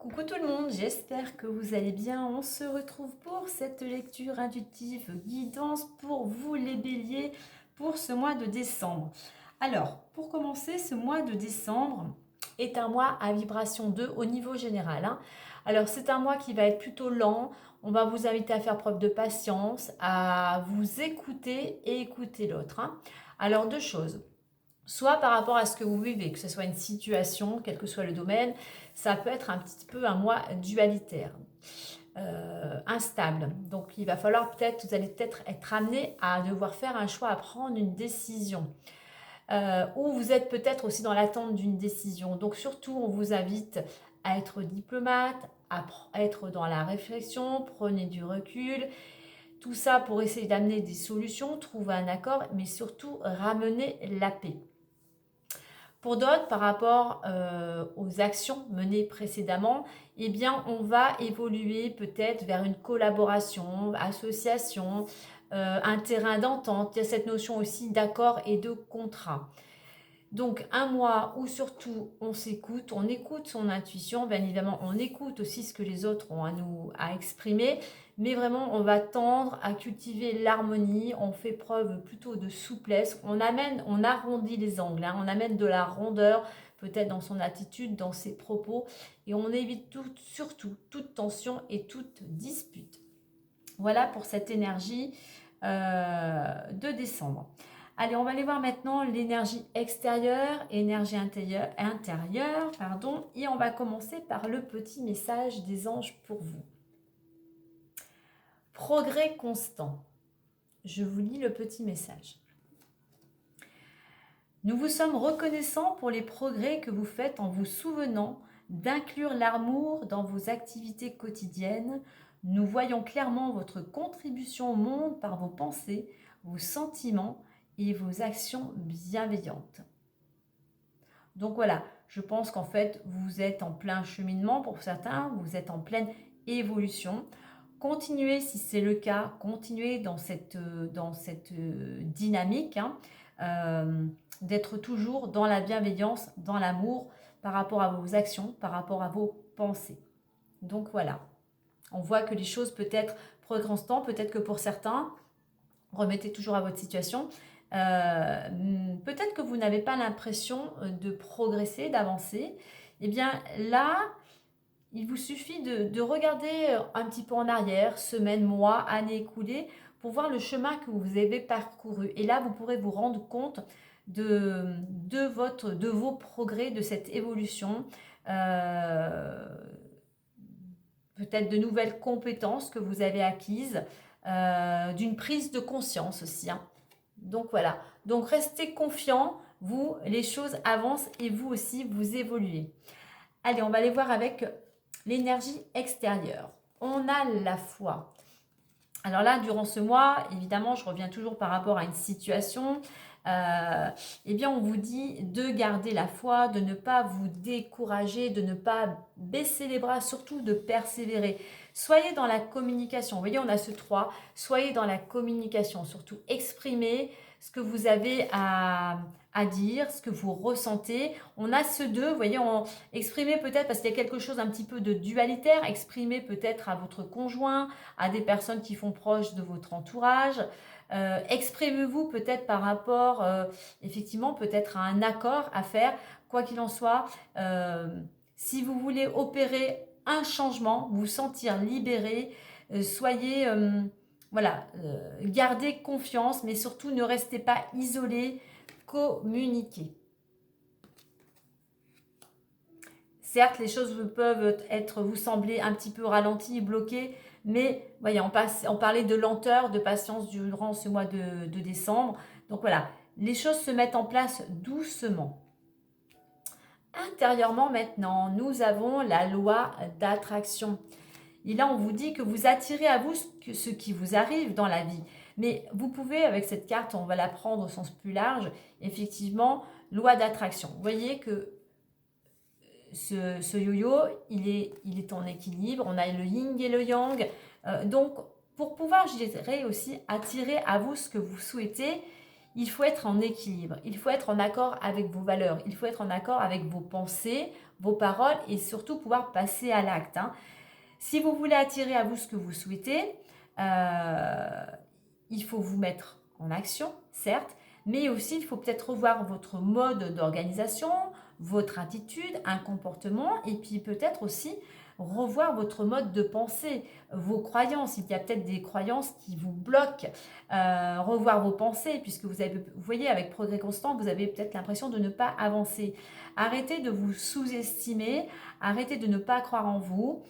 Coucou tout le monde, j'espère que vous allez bien. On se retrouve pour cette lecture intuitive guidance pour vous les béliers pour ce mois de décembre. Alors, pour commencer, ce mois de décembre est un mois à vibration 2 au niveau général. Alors, c'est un mois qui va être plutôt lent. On va vous inviter à faire preuve de patience, à vous écouter et écouter l'autre. Alors, deux choses. Soit par rapport à ce que vous vivez, que ce soit une situation, quel que soit le domaine, ça peut être un petit peu un mois dualitaire, instable. Donc il va falloir peut-être, vous allez peut-être être amené à devoir faire un choix, à prendre une décision. Ou vous êtes peut-être aussi dans l'attente d'une décision. Donc surtout, on vous invite à être diplomate, à être dans la réflexion, prenez du recul. Tout ça pour essayer d'amener des solutions, trouver un accord, mais surtout ramener la paix. Pour d'autres, par rapport aux actions menées précédemment, eh bien, on va évoluer peut-être vers une collaboration, association, un terrain d'entente. Il y a cette notion aussi d'accord et de contrat. Donc un mois où surtout on écoute son intuition, bien évidemment on écoute aussi ce que les autres ont à exprimer, mais vraiment on va tendre à cultiver l'harmonie, on fait preuve plutôt de souplesse, on arrondit les angles, on amène de la rondeur peut-être dans son attitude, dans ses propos, et on évite surtout toute tension et toute dispute. Voilà pour cette énergie de décembre. Allez, on va aller voir maintenant l'énergie extérieure, énergie intérieure, pardon, et on va commencer par le petit message des anges pour vous. Progrès constant. Je vous lis le petit message. Nous vous sommes reconnaissants pour les progrès que vous faites en vous souvenant d'inclure l'amour dans vos activités quotidiennes. Nous voyons clairement votre contribution au monde par vos pensées, vos sentiments et vos actions bienveillantes. Donc voilà, je pense qu'en fait, vous êtes en plein cheminement pour certains, vous êtes en pleine évolution. Continuez si c'est le cas, continuez dans cette dynamique, d'être toujours dans la bienveillance, dans l'amour, par rapport à vos actions, par rapport à vos pensées. Donc voilà, on voit que les choses peut-être progressent, peut-être que pour certains, remettez toujours à votre situation, peut-être que vous n'avez pas l'impression de progresser, d'avancer. Eh bien là, il vous suffit de regarder un petit peu en arrière, semaines, mois, années écoulées, pour voir le chemin que vous avez parcouru. Et là, vous pourrez vous rendre compte de vos progrès, de cette évolution, peut-être de nouvelles compétences que vous avez acquises, d'une prise de conscience aussi. Donc voilà, donc restez confiants, vous, les choses avancent et vous aussi, vous évoluez. Allez, on va aller voir avec l'énergie extérieure. On a la foi. Alors là, durant ce mois, évidemment, je reviens toujours par rapport à une situation. Eh bien, on vous dit de garder la foi, de ne pas vous décourager, de ne pas baisser les bras, surtout de persévérer. Soyez dans la communication. Vous voyez, on a ce 3. Soyez dans la communication, surtout exprimez ce que vous avez à dire, ce que vous ressentez. On a ce 2, vous voyez, exprimez peut-être, parce qu'il y a quelque chose un petit peu de dualitaire, exprimez peut-être à votre conjoint, à des personnes qui font proche de votre entourage. Exprimez-vous peut-être par rapport, effectivement, peut-être à un accord à faire. Quoi qu'il en soit, si vous voulez opérer un changement, vous sentir libéré, soyez, voilà, gardez confiance, mais surtout ne restez pas isolé, communiquez. Certes, les choses peuvent vous sembler un petit peu ralenties, bloquées, mais voyez, on parlait de lenteur, de patience durant ce mois de décembre. Donc voilà, les choses se mettent en place doucement. Intérieurement maintenant, nous avons la loi d'attraction. Et là, on vous dit que vous attirez à vous ce qui vous arrive dans la vie. Mais vous pouvez, avec cette carte, on va la prendre au sens plus large, effectivement, loi d'attraction. Vous voyez que ce yo-yo, il est en équilibre. On a le yin et le yang. Donc, pour pouvoir, je dirais aussi, attirer à vous ce que vous souhaitez, il faut être en équilibre. Il faut être en accord avec vos valeurs. Il faut être en accord avec vos pensées, vos paroles et surtout pouvoir passer à l'acte, hein. Si vous voulez attirer à vous ce que vous souhaitez, il faut vous mettre en action, certes, mais aussi il faut peut-être revoir votre mode d'organisation, votre attitude, un comportement, et puis peut-être aussi revoir votre mode de pensée, vos croyances. Il y a peut-être des croyances qui vous bloquent. Revoir vos pensées, puisque vous voyez, avec progrès constant, vous avez peut-être l'impression de ne pas avancer. Arrêtez de vous sous-estimer, arrêtez de ne pas croire en vous.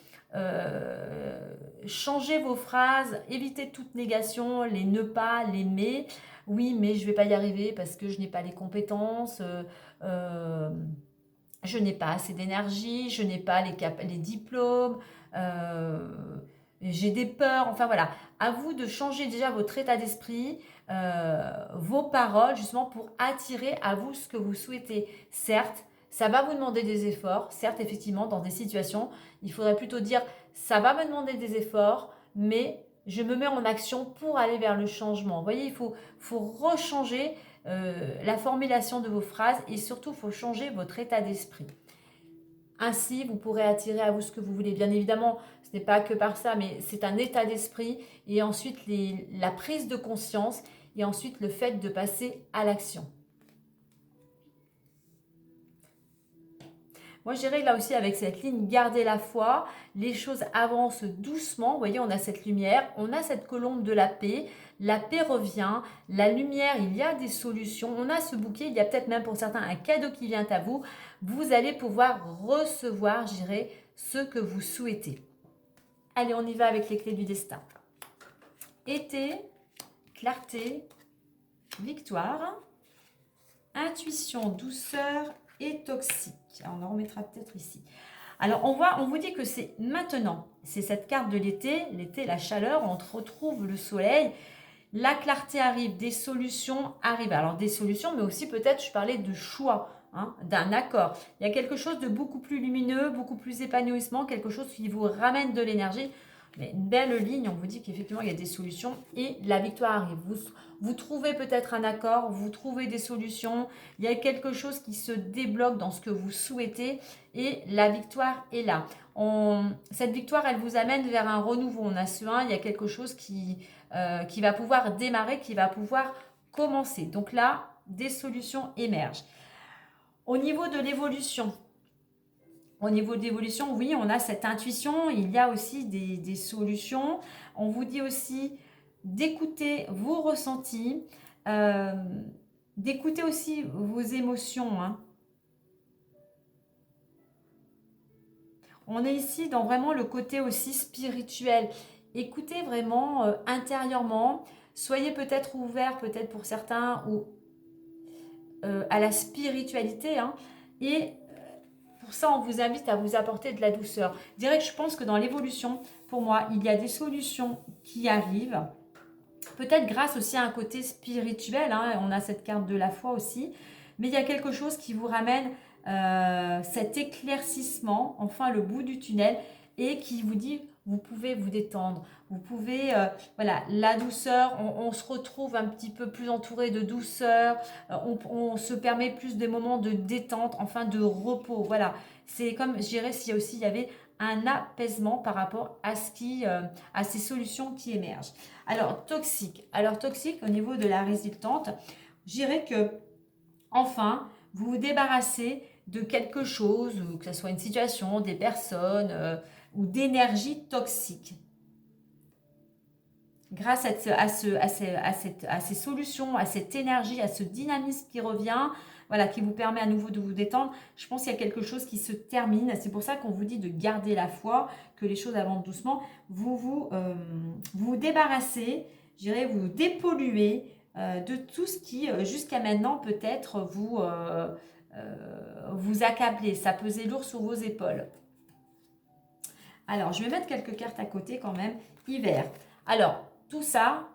Changez vos phrases, évitez toute négation, les ne pas, les mais. Oui, mais je ne vais pas y arriver parce que je n'ai pas les compétences, je n'ai pas assez d'énergie, je n'ai pas les diplômes, j'ai des peurs. Enfin voilà, à vous de changer déjà votre état d'esprit, vos paroles, justement pour attirer à vous ce que vous souhaitez. Certes, ça va vous demander des efforts. Certes, effectivement, dans des situations, il faudrait plutôt dire ça va me demander des efforts, mais je me mets en action pour aller vers le changement. Vous voyez, il faut rechanger la formulation de vos phrases et surtout, il faut changer votre état d'esprit. Ainsi, vous pourrez attirer à vous ce que vous voulez. Bien évidemment, ce n'est pas que par ça, mais c'est un état d'esprit et ensuite la prise de conscience et ensuite le fait de passer à l'action. Moi, je dirais là aussi avec cette ligne, gardez la foi, les choses avancent doucement. Vous voyez, on a cette lumière, on a cette colombe de la paix revient, la lumière, il y a des solutions. On a ce bouquet, il y a peut-être même pour certains un cadeau qui vient à vous. Vous allez pouvoir recevoir, je dirais, ce que vous souhaitez. Allez, on y va avec les clés du destin. Été, clarté, victoire, intuition, douceur et toxique. Alors, on en remettra peut-être ici. Alors, on vous dit que c'est maintenant. C'est cette carte de l'été. L'été, la chaleur, on retrouve le soleil. La clarté arrive, des solutions arrivent. Alors, des solutions, mais aussi peut-être, je parlais de choix, hein, d'un accord. Il y a quelque chose de beaucoup plus lumineux, beaucoup plus épanouissement, quelque chose qui vous ramène de l'énergie. Mais une belle ligne, on vous dit qu'effectivement, il y a des solutions et la victoire arrive. Vous trouvez peut-être un accord, vous trouvez des solutions, il y a quelque chose qui se débloque dans ce que vous souhaitez et la victoire est là. Cette victoire, elle vous amène vers un renouveau. On a ce 1, il y a quelque chose qui va pouvoir démarrer, qui va pouvoir commencer. Donc là, des solutions émergent. Au niveau de l'évolution, oui, on a cette intuition, il y a aussi des solutions. On vous dit aussi d'écouter vos ressentis, d'écouter aussi vos émotions, hein. On est ici dans vraiment le côté aussi spirituel. Écoutez vraiment intérieurement. Soyez peut-être ouvert, peut-être pour certains, ou à la spiritualité, hein. Et pour ça, on vous invite à vous apporter de la douceur. Je dirais que je pense que dans l'évolution, pour moi, il y a des solutions qui arrivent. Peut-être grâce aussi à un côté spirituel, hein. On a cette carte de la foi aussi. Mais il y a quelque chose qui vous ramène cet éclaircissement, enfin le bout du tunnel, et qui vous dit, vous pouvez vous détendre. Vous pouvez, voilà, la douceur, on se retrouve un petit peu plus entouré de douceur, on se permet plus des moments de détente, enfin de repos. Voilà, c'est comme, je dirais, s'il y a aussi, il y avait un apaisement par rapport à à ces solutions qui émergent. Alors, toxique. Alors, toxique, au niveau de la résultante, je dirais que, enfin, vous vous débarrassez de quelque chose, que ce soit une situation, des personnes ou d'énergie toxique. Grâce à ces solutions, à cette énergie, à ce dynamisme qui revient, voilà, qui vous permet à nouveau de vous détendre, je pense qu'il y a quelque chose qui se termine. C'est pour ça qu'on vous dit de garder la foi, que les choses avancent doucement. Vous débarrassez, je dirais, vous dépolluez de tout ce qui, jusqu'à maintenant, peut-être vous accabler. Ça pesait lourd sur vos épaules. Alors, je vais mettre quelques cartes à côté quand même. Hiver. Alors, tout ça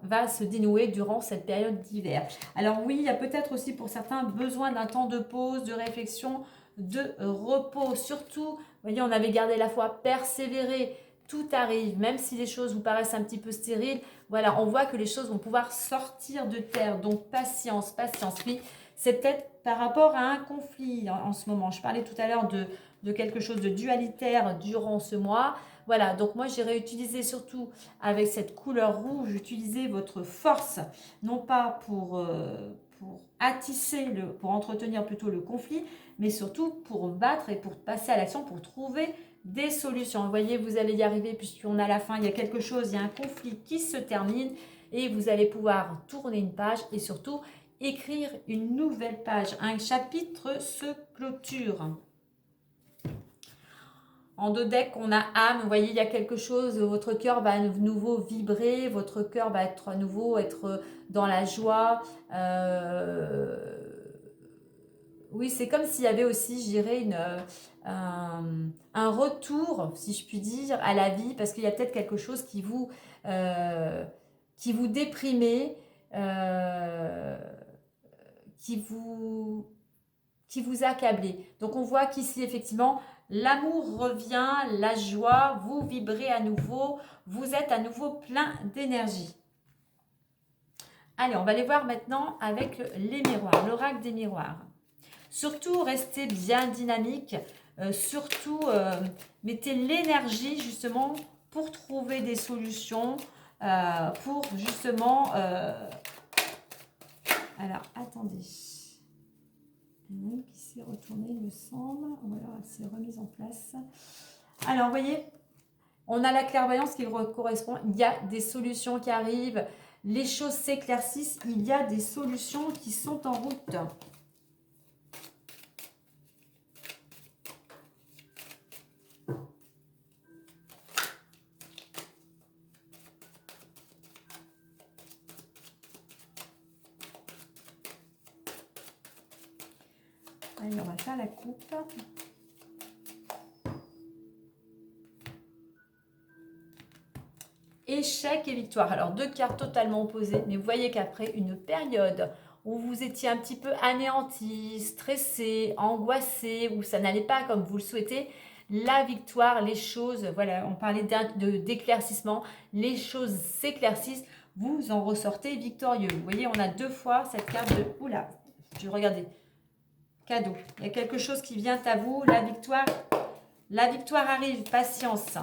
va se dénouer durant cette période d'hiver. Alors oui, il y a peut-être aussi pour certains besoin d'un temps de pause, de réflexion, de repos. Surtout, vous voyez, on avait gardé la foi, persévérer. Tout arrive, même si les choses vous paraissent un petit peu stériles. Voilà, on voit que les choses vont pouvoir sortir de terre. Donc, patience, patience. Oui, c'est peut-être par rapport à un conflit en ce moment. Je parlais tout à l'heure de quelque chose de dualitaire durant ce mois. Voilà, donc moi j'irai utiliser surtout avec cette couleur rouge, utiliser votre force, non pas pour attisser, pour entretenir plutôt le conflit, mais surtout pour battre et pour passer à l'action, pour trouver des solutions. Vous voyez, vous allez y arriver puisqu'on a la fin, il y a quelque chose, il y a un conflit qui se termine et vous allez pouvoir tourner une page et surtout écrire une nouvelle page. Un chapitre se clôture. En deux decks, on a âme. Vous voyez, il y a quelque chose, votre cœur va à nouveau vibrer, votre cœur va être à nouveau dans la joie. Oui, c'est comme s'il y avait aussi, je dirais, un retour, si je puis dire, à la vie, parce qu'il y a peut-être quelque chose qui vous déprimait, euh, qui vous accablait. Donc on voit qu'ici, effectivement, l'amour revient, la joie, vous vibrez à nouveau, vous êtes à nouveau plein d'énergie. Allez, on va aller voir maintenant avec les miroirs, l'oracle des miroirs. Surtout, restez bien dynamique. Surtout, mettez l'énergie justement pour trouver des solutions, pour justement... alors, attendez. Qui s'est retournée, il me semble. Voilà, elle s'est remise en place. Alors, vous voyez, on a la clairvoyance qui correspond. Il y a des solutions qui arrivent. Les choses s'éclaircissent. Il y a des solutions qui sont en route. Allez, on va faire la coupe. Échec et victoire. Alors, deux cartes totalement opposées, mais vous voyez qu'après une période où vous étiez un petit peu anéanti, stressé, angoissé, où ça n'allait pas comme vous le souhaitez, la victoire, les choses, voilà, on parlait d'éclaircissement, les choses s'éclaircissent, vous en ressortez victorieux. Vous voyez, on a deux fois cette carte de... Oula, je regardais. Cadeau. Il y a quelque chose qui vient à vous, la victoire. La victoire arrive, patience.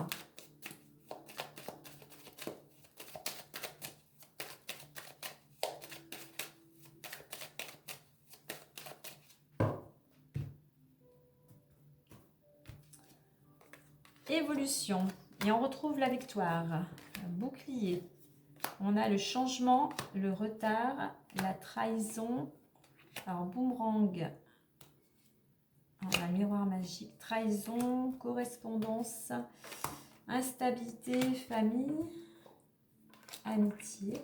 Évolution. Et on retrouve la victoire. Bouclier. On a le changement, le retard, la trahison. Alors, boomerang. On a miroir magique. Trahison, correspondance, instabilité, famille, amitié,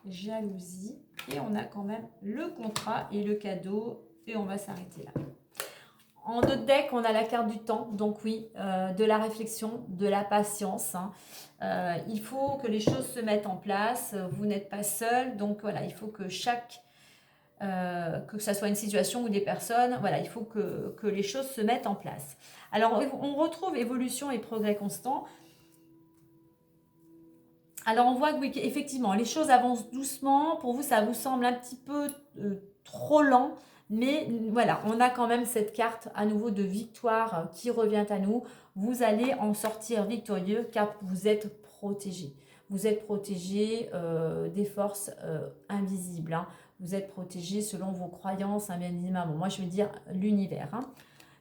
jalousie. Et on a quand même le contrat et le cadeau. Et on va s'arrêter là. En notre deck, on a la carte du temps, donc oui, de la réflexion, de la patience. Il faut que les choses se mettent en place, vous n'êtes pas seul, donc voilà, il faut que que ça soit une situation ou des personnes, voilà, il faut que les choses se mettent en place. Alors, on retrouve évolution et progrès constant. Alors, on voit que oui, effectivement, les choses avancent doucement. Pour vous, ça vous semble un petit peu trop lent. Mais voilà, on a quand même cette carte à nouveau de victoire qui revient à nous. Vous allez en sortir victorieux car vous êtes protégé. Vous êtes protégé des forces invisibles. Hein. Vous êtes protégé selon vos croyances, un minimum. Bon, moi, je veux dire l'univers. Hein.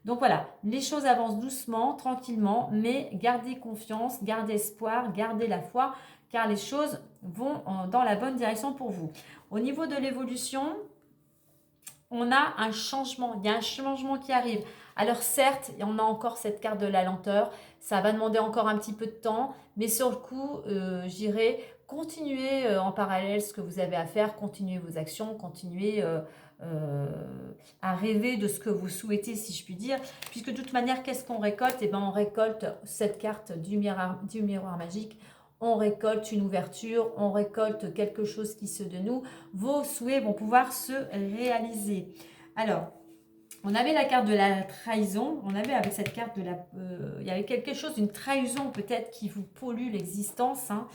Donc voilà, les choses avancent doucement, tranquillement, mais gardez confiance, gardez espoir, gardez la foi, car les choses vont dans la bonne direction pour vous. Au niveau de l'évolution, on a un changement, il y a un changement qui arrive. Alors certes, on a encore cette carte de la lenteur, ça va demander encore un petit peu de temps, mais sur le coup, je dirais, continuez en parallèle ce que vous avez à faire, continuez vos actions, continuez à rêver de ce que vous souhaitez, si je puis dire, puisque de toute manière, qu'est-ce qu'on récolte? Eh bien, on récolte cette carte du miroir magique, on récolte une ouverture, on récolte quelque chose qui se de nous. Vos souhaits vont pouvoir se réaliser. Alors, on avait la carte de la trahison. On avait avec cette carte il y avait quelque chose, une trahison peut-être qui vous pollue l'existence. Hein.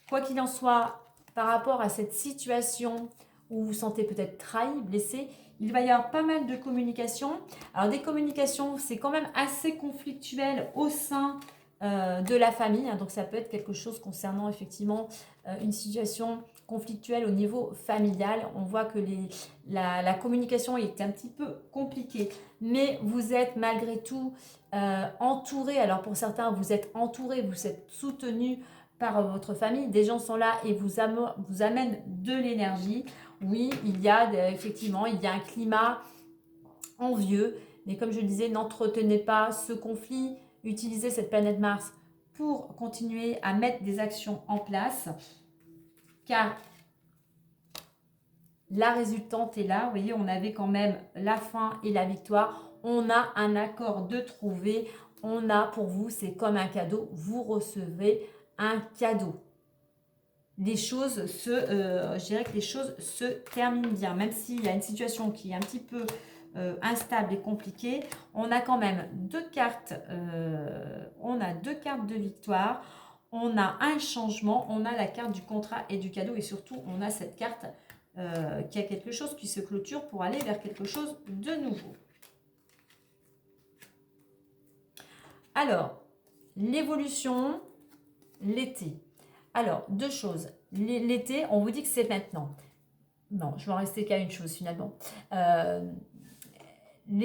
Quoi qu'il en soit, par rapport à cette situation ou vous vous sentez peut-être trahi, blessé, il va y avoir pas mal de communication. Alors des communications, c'est quand même assez conflictuel au sein de la famille, hein, donc ça peut être quelque chose concernant effectivement une situation conflictuelle au niveau familial. On voit que la communication est un petit peu compliquée, mais vous êtes malgré tout entouré. Alors pour certains, vous êtes entouré, vous êtes soutenu par votre famille, des gens sont là et vous amènent de l'énergie. Oui, effectivement, il y a un climat envieux, mais comme je le disais, n'entretenez pas ce conflit, utilisez cette planète Mars pour continuer à mettre des actions en place, car la résultante est là. Vous voyez, on avait quand même la fin et la victoire. On a un accord de trouver. On a pour vous, c'est comme un cadeau. Vous recevez un cadeau. Je dirais que les choses se terminent bien. Même s'il y a une situation qui est un petit peu instable et compliquée, on a quand même deux cartes. On a deux cartes de victoire. On a un changement. On a la carte du contrat et du cadeau. Et surtout, on a cette carte qui a quelque chose qui se clôture pour aller vers quelque chose de nouveau. Alors, l'évolution, l'été. Alors, deux choses. L'été, on vous dit que c'est maintenant. Non, je vais en rester qu'à une chose finalement.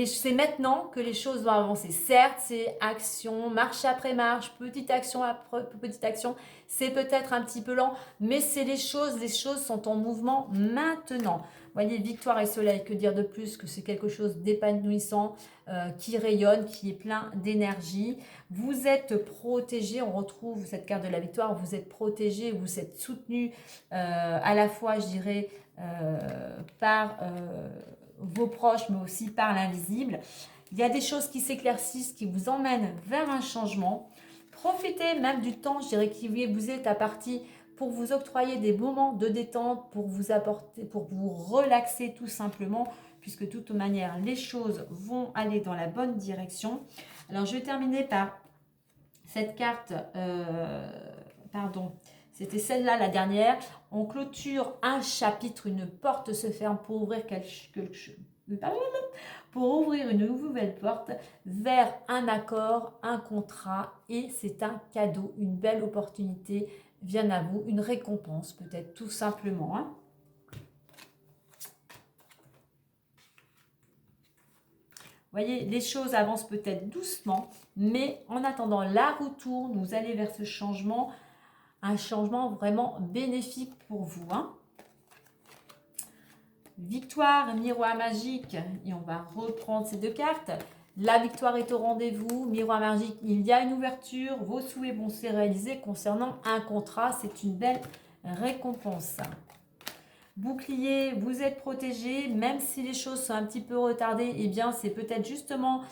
C'est maintenant que les choses vont avancer. Certes, c'est action, marche après marche, petite action après petite action. C'est peut-être un petit peu lent, mais c'est les choses sont en mouvement maintenant. Vous voyez, victoire et soleil, que dire de plus que c'est quelque chose d'épanouissant, qui rayonne, qui est plein d'énergie. Vous êtes protégé, on retrouve cette carte de la victoire, vous êtes protégé, vous êtes soutenu à la fois, je dirais, par vos proches, mais aussi par l'invisible. Il y a des choses qui s'éclaircissent, qui vous emmènent vers un changement. Profitez même du temps, je dirais, qui vous est apparti pour vous octroyer des moments de détente, pour vous apporter, pour vous relaxer tout simplement, puisque de toute manière, les choses vont aller dans la bonne direction. Alors, je vais terminer par cette carte, c'était celle-là la dernière. On clôture un chapitre, une porte se ferme pour ouvrir une nouvelle porte vers un accord, un contrat, et c'est un cadeau, une belle opportunité vient à vous, une récompense peut-être tout simplement. Hein. Vous voyez, les choses avancent peut-être doucement, mais en attendant, la roue tourne, vous allez vers ce changement, un changement vraiment bénéfique pour vous. Hein. Victoire, miroir magique, et on va reprendre ces deux cartes. La victoire est au rendez-vous, miroir magique, il y a une ouverture, vos souhaits vont se réaliser concernant un contrat, c'est une belle récompense. Bouclier, vous êtes protégé, même si les choses sont un petit peu retardées, eh bien c'est peut-être justement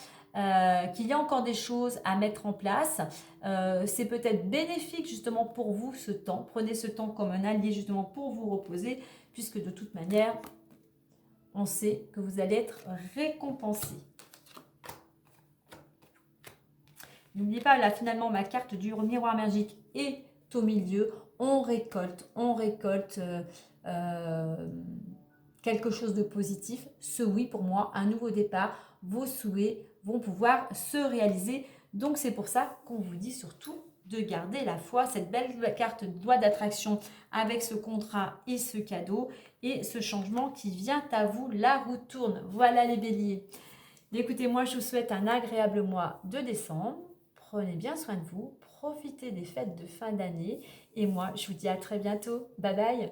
qu'il y a encore des choses à mettre en place. C'est peut-être bénéfique justement pour vous ce temps. Prenez ce temps comme un allié justement pour vous reposer, puisque de toute manière, on sait que vous allez être récompensé. N'oubliez pas, là finalement, ma carte du miroir magique est au milieu. On récolte quelque chose de positif. Ce oui, pour moi, un nouveau départ. Vos souhaits vont pouvoir se réaliser. Donc, c'est pour ça qu'on vous dit surtout de garder la foi. Cette belle carte de loi d'attraction avec ce contrat et ce cadeau et ce changement qui vient à vous. La roue tourne. Voilà les béliers. Écoutez, moi, je vous souhaite un agréable mois de décembre. Prenez bien soin de vous. Profitez des fêtes de fin d'année. Et moi, je vous dis à très bientôt. Bye bye.